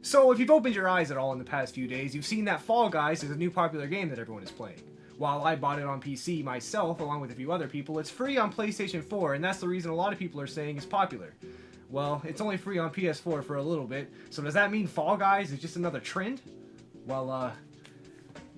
So if you've opened your eyes at all in the past few days, you've seen that Fall Guys is a new popular game that everyone is playing. While I bought it on PC myself, along with a few other people, it's free on PlayStation 4, and that's the reason a lot of people are saying it's popular. Well, it's only free on PS4 for a little bit, so does that mean Fall Guys is just another trend? Well,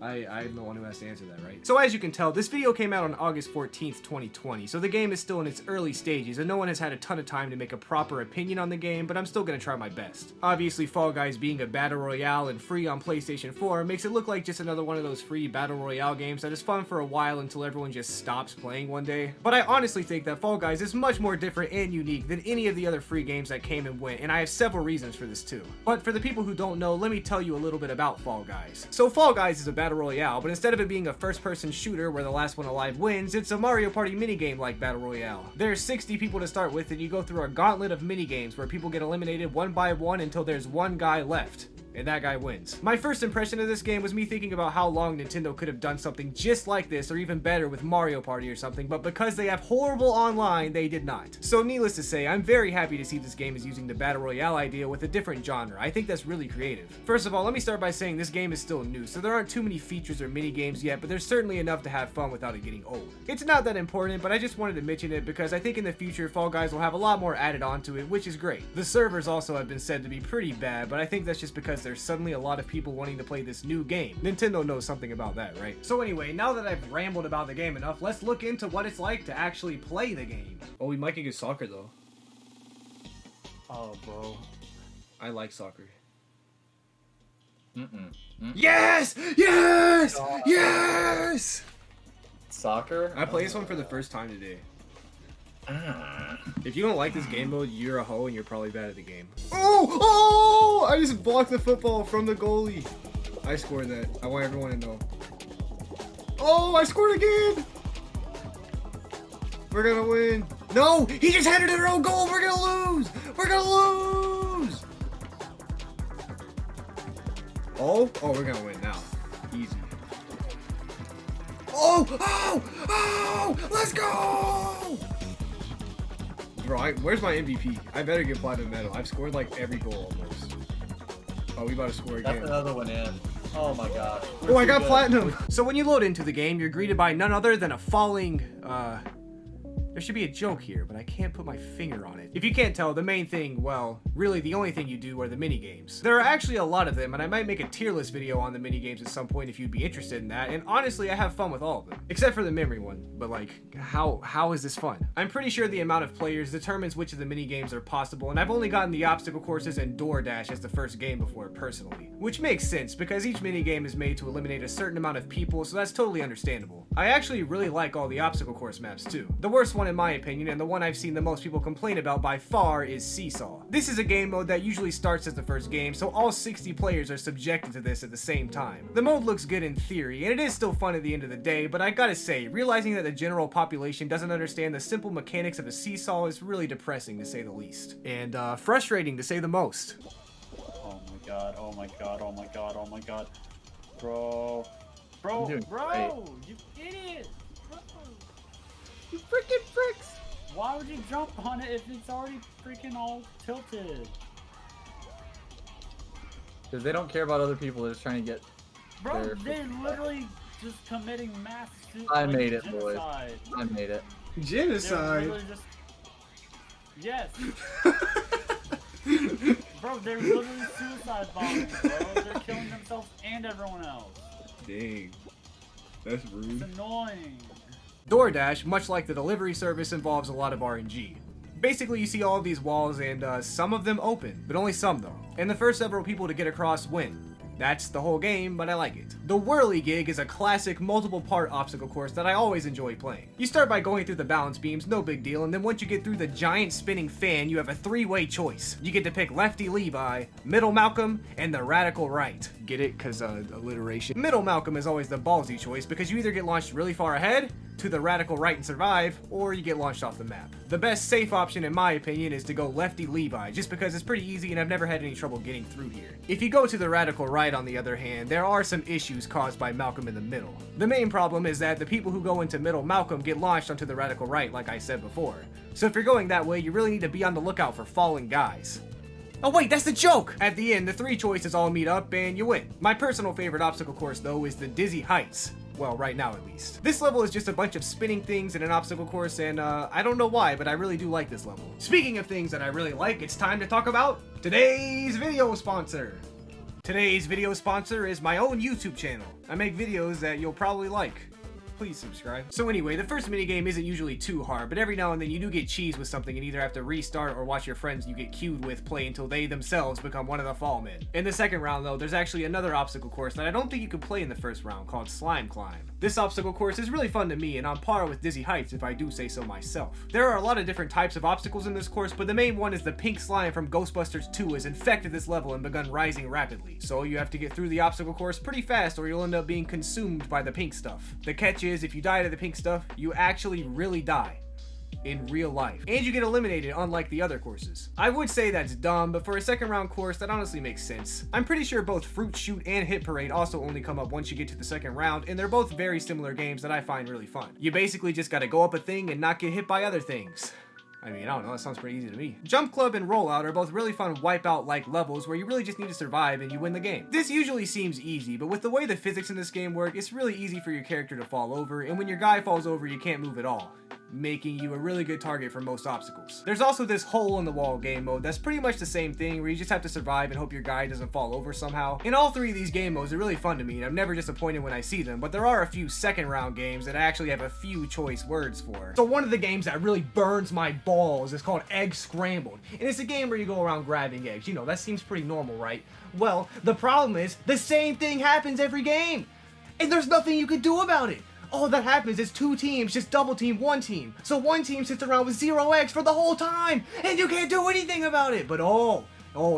I'm the one who has to answer that, right? So as you can tell, this video came out on August 14th, 2020, so the game is still in its early stages, and no one has had a ton of time to make a proper opinion on the game, but I'm still gonna try my best. Obviously, Fall Guys being a battle royale and free on PlayStation 4 makes it look like just another one of those free battle royale games that is fun for a while until everyone just stops playing one day. But I honestly think that Fall Guys is much more different and unique than any of the other free games that came and went, and I have several reasons for this too. But for the people who don't know, let me tell you a little bit about Fall Guys. So Fall Guys is a battle royale, but instead of it being a first-person shooter where the last one alive wins, it's a Mario Party minigame like battle royale. There's 60 people to start with, and you go through a gauntlet of minigames where people get eliminated one by one until there's one guy left. And that guy wins. My first impression of this game was me thinking about how long Nintendo could have done something just like this, or even better with Mario Party or something, but because they have horrible online, they did not. So needless to say, I'm very happy to see this game is using the Battle Royale idea with a different genre. I think that's really creative. First of all, let me start by saying this game is still new, so there aren't too many features or mini games yet, but there's certainly enough to have fun without it getting old. It's not that important, but I just wanted to mention it because I think in the future, Fall Guys will have a lot more added onto it, which is great. The servers also have been said to be pretty bad, but I think that's just because there's suddenly a lot of people wanting to play this new game. Nintendo knows something about that, right? So anyway, now that I've rambled about the game enough, let's look into what it's like to actually play the game. Oh, we might get good soccer though. Oh, bro. I like soccer. Mm-mm. Yes! Yes! Yes! Soccer? I played this one for the first time today. Ah. If you don't like this game mode, you're a hoe and you're probably bad at the game. Oh! I just blocked the football from the goalie. I scored that. I want everyone to know. Oh, I scored again! We're gonna win. No! He just headed their own goal! We're gonna lose! We're gonna lose! Oh? Oh, we're gonna win now. Easy. Oh! Oh! Oh! Let's go! Bro, where's my MVP? I better get platinum medal. I've scored like every goal almost. Oh, we about to score again. That's another one in. Oh my god. Oh, I got platinum! So when you load into the game, you're greeted by none other than a falling, there should be a joke here, but I can't put my finger on it. If you can't tell, the main thing, well, really the only thing you do are the minigames. There are actually a lot of them, and I might make a tier list video on the minigames at some point if you'd be interested in that, and honestly, I have fun with all of them. Except for the memory one, but like, how is this fun? I'm pretty sure the amount of players determines which of the minigames are possible, and I've only gotten the obstacle courses and DoorDash as the first game before personally. Which makes sense, because each minigame is made to eliminate a certain amount of people, so that's totally understandable. I actually really like all the obstacle course maps too. The worst one in my opinion, and the one I've seen the most people complain about by far, is Seesaw. This is a game mode that usually starts as the first game, so all 60 players are subjected to this at the same time. The mode looks good in theory, and it is still fun at the end of the day, but I gotta say, realizing that the general population doesn't understand the simple mechanics of a seesaw is really depressing to say the least. And frustrating to say the most. Oh my god, oh my god, oh my god, oh my god. Bro. Bro, You idiot! Bro. You freaking pricks! Why would you jump on it if it's already freaking all tilted? Because they don't care about other people, they're just trying to get Bro, their... they're literally just committing mass I made it, boys. genocide. I made it. They're Genocide? literally just... Yes! Bro, they're literally suicide bombing, bro. They're killing themselves and everyone else. Dang. That's rude. It's annoying. DoorDash, much like the delivery service, involves a lot of RNG. Basically, you see all of these walls and some of them open, but only some though. And the first several people to get across win. That's the whole game, but I like it. The Whirly Gig is a classic multiple part obstacle course that I always enjoy playing. You start by going through the balance beams, no big deal, and then once you get through the giant spinning fan, you have a three-way choice. You get to pick Lefty Levi, Middle Malcolm, and the Radical Right. Get it? Cause alliteration. Middle Malcolm is always the ballsy choice because you either get launched really far ahead, to the Radical Right and survive, or you get launched off the map. The best safe option in my opinion is to go Lefty Levi, just because it's pretty easy and I've never had any trouble getting through here. If you go to the Radical Right on the other hand, there are some issues caused by Malcolm in the middle. The main problem is that the people who go into Middle Malcolm get launched onto the Radical Right like I said before. So if you're going that way, you really need to be on the lookout for falling guys. Oh wait, that's the joke! At the end, the 3 choices all meet up and you win. My personal favorite obstacle course though is the Dizzy Heights. Well, right now at least. This level is just a bunch of spinning things in an obstacle course and I don't know why, but I really do like this level. Speaking of things that I really like, it's time to talk about today's video sponsor. Today's video sponsor is my own YouTube channel. I make videos that you'll probably like. Please subscribe. So anyway, the first minigame isn't usually too hard, but every now and then you do get cheese with something and either have to restart or watch your friends you get queued with play until they themselves become one of the fall men. In the second round though, there's actually another obstacle course that I don't think you could play in the first round called Slime Climb. This obstacle course is really fun to me and on par with Dizzy Heights if I do say so myself. There are a lot of different types of obstacles in this course, but the main one is the pink slime from Ghostbusters 2 has infected this level and begun rising rapidly. So you have to get through the obstacle course pretty fast or you'll end up being consumed by the pink stuff. The catch is if you die to the pink stuff, you actually really die. In real life. And you get eliminated unlike the other courses. I would say that's dumb, but for a second round course that honestly makes sense. I'm pretty sure both Fruit Shoot and Hit Parade also only come up once you get to the second round, and they're both very similar games that I find really fun. You basically just gotta go up a thing and not get hit by other things. I mean, I don't know, that sounds pretty easy to me. Jump Club and Rollout are both really fun wipeout-like levels where you really just need to survive and you win the game. This usually seems easy, but with the way the physics in this game work, it's really easy for your character to fall over, and when your guy falls over, you can't move at all, making you a really good target for most obstacles. There's also this hole-in-the-wall game mode that's pretty much the same thing, where you just have to survive and hope your guy doesn't fall over somehow. In all 3 of these game modes are really fun to me, and I'm never disappointed when I see them, but there are a few second-round games that I actually have a few choice words for. So one of the games that really burns my balls is called Egg Scrambled, and it's a game where you go around grabbing eggs. You know, that seems pretty normal, right? Well, the problem is, the same thing happens every game, and there's nothing you can do about it. All that happens is 2 teams just double team one team. So one team sits around with 0 eggs for the whole time, and you can't do anything about it. But oh,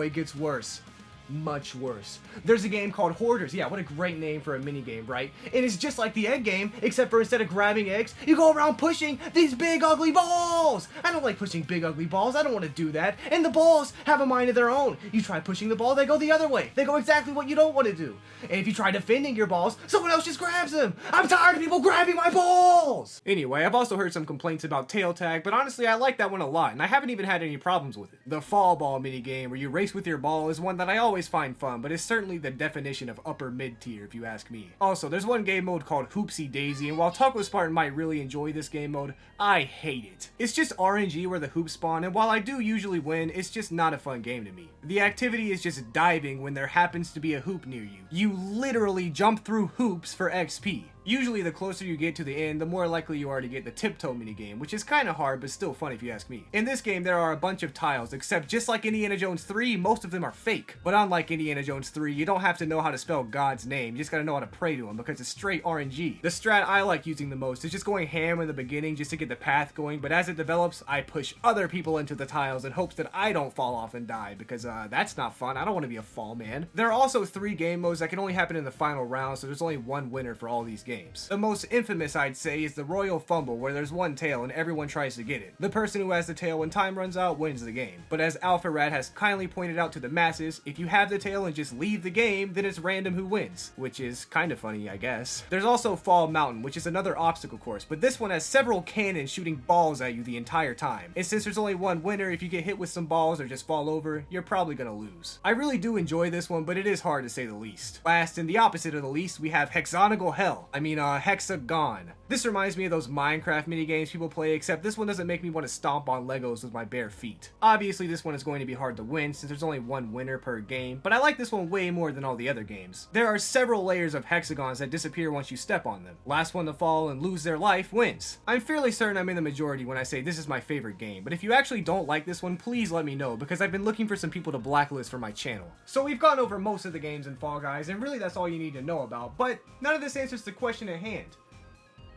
it gets worse. Much worse. There's a game called Hoarders. Yeah, what a great name for a mini game, right? And it's just like the egg game, except for instead of grabbing eggs, you go around pushing these big ugly balls. I don't like pushing big ugly balls. I don't want to do that. And the balls have a mind of their own. You try pushing the ball, they go the other way. They go exactly what you don't want to do. And if you try defending your balls, someone else just grabs them. I'm tired of people grabbing my balls. Anyway, I've also heard some complaints about tail tag, but honestly, I like that one a lot, and I haven't even had any problems with it. The fall ball mini game where you race with your ball is one that I always find fun, but it's certainly the definition of upper mid tier if you ask me. Also, there's one game mode called Hoopsie Daisy, and while Taco Spartan might really enjoy this game mode, I hate it. It's just RNG where the hoops spawn, and while I do usually win, it's just not a fun game to me. The activity is just diving when there happens to be a hoop near you. You literally jump through hoops for XP. Usually the closer you get to the end, the more likely you are to get the tiptoe minigame, which is kinda hard but still fun if you ask me. In this game there are a bunch of tiles, except just like Indiana Jones 3, most of them are fake. But unlike Indiana Jones 3, you don't have to know how to spell God's name, you just gotta know how to pray to him because it's straight RNG. The strat I like using the most is just going ham in the beginning just to get the path going, but as it develops, I push other people into the tiles in hopes that I don't fall off and die, because that's not fun. I don't want to be a fall man. There are also 3 game modes that can only happen in the final round, so there's only one winner for all these games. The most infamous, I'd say, is the Royal Fumble, where there's one tail and everyone tries to get it. The person who has the tail when time runs out wins the game. But as Alpha Rat has kindly pointed out to the masses, if you have the tail and just leave the game, then it's random who wins, which is kind of funny, I guess. There's also Fall Mountain, which is another obstacle course, but this one has several cannons shooting balls at you the entire time. And since there's only one winner, if you get hit with some balls or just fall over, you're probably gonna lose. I really do enjoy this one, but it is hard to say the least. Last, and the opposite of the least, we have Hexagonal Hell. Hexagon. This reminds me of those Minecraft minigames people play, except this one doesn't make me want to stomp on Legos with my bare feet. Obviously, this one is going to be hard to win since there's only one winner per game, but I like this one way more than all the other games. There are several layers of hexagons that disappear once you step on them. Last one to fall and lose their life wins. I'm fairly certain I'm in the majority when I say this is my favorite game, but if you actually don't like this one, please let me know, because I've been looking for some people to blacklist for my channel. So we've gone over most of the games in Fall Guys, and really that's all you need to know about, but none of this answers the question at hand.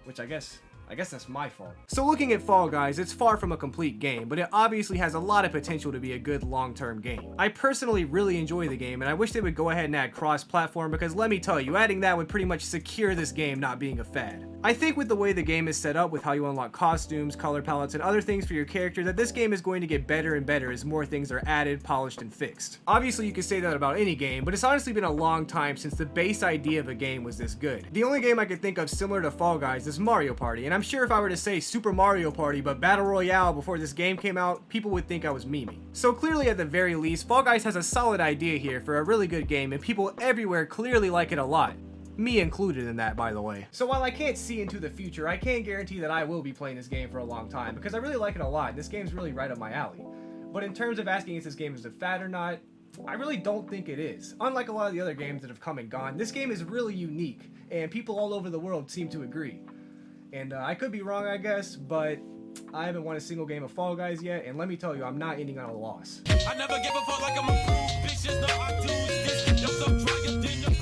Which I guess that's my fault. So looking at Fall Guys, it's far from a complete game, but it obviously has a lot of potential to be a good long-term game. I personally really enjoy the game, and I wish they would go ahead and add cross-platform, because let me tell you, adding that would pretty much secure this game not being a fad. I think with the way the game is set up, with how you unlock costumes, color palettes, and other things for your character, that this game is going to get better and better as more things are added, polished, and fixed. Obviously, you could say that about any game, but it's honestly been a long time since the base idea of a game was this good. The only game I could think of similar to Fall Guys is Mario Party, and I'm sure if I were to say Super Mario Party but Battle Royale before this game came out, people would think I was memeing. So clearly, at the very least, Fall Guys has a solid idea here for a really good game, and people everywhere clearly like it a lot. Me included in that, by the way. So while I can't see into the future, I can guarantee that I will be playing this game for a long time, because I really like it a lot, and this game's really right up my alley. But in terms of asking if this game is a fad or not, I really don't think it is. Unlike a lot of the other games that have come and gone, this game is really unique, and people all over the world seem to agree. And I could be wrong, I guess, but I haven't won a single game of Fall Guys yet, and let me tell you, I'm not ending on a loss. I never give a fuck like I'm a fool. Bitches know I do this. Yo, some drug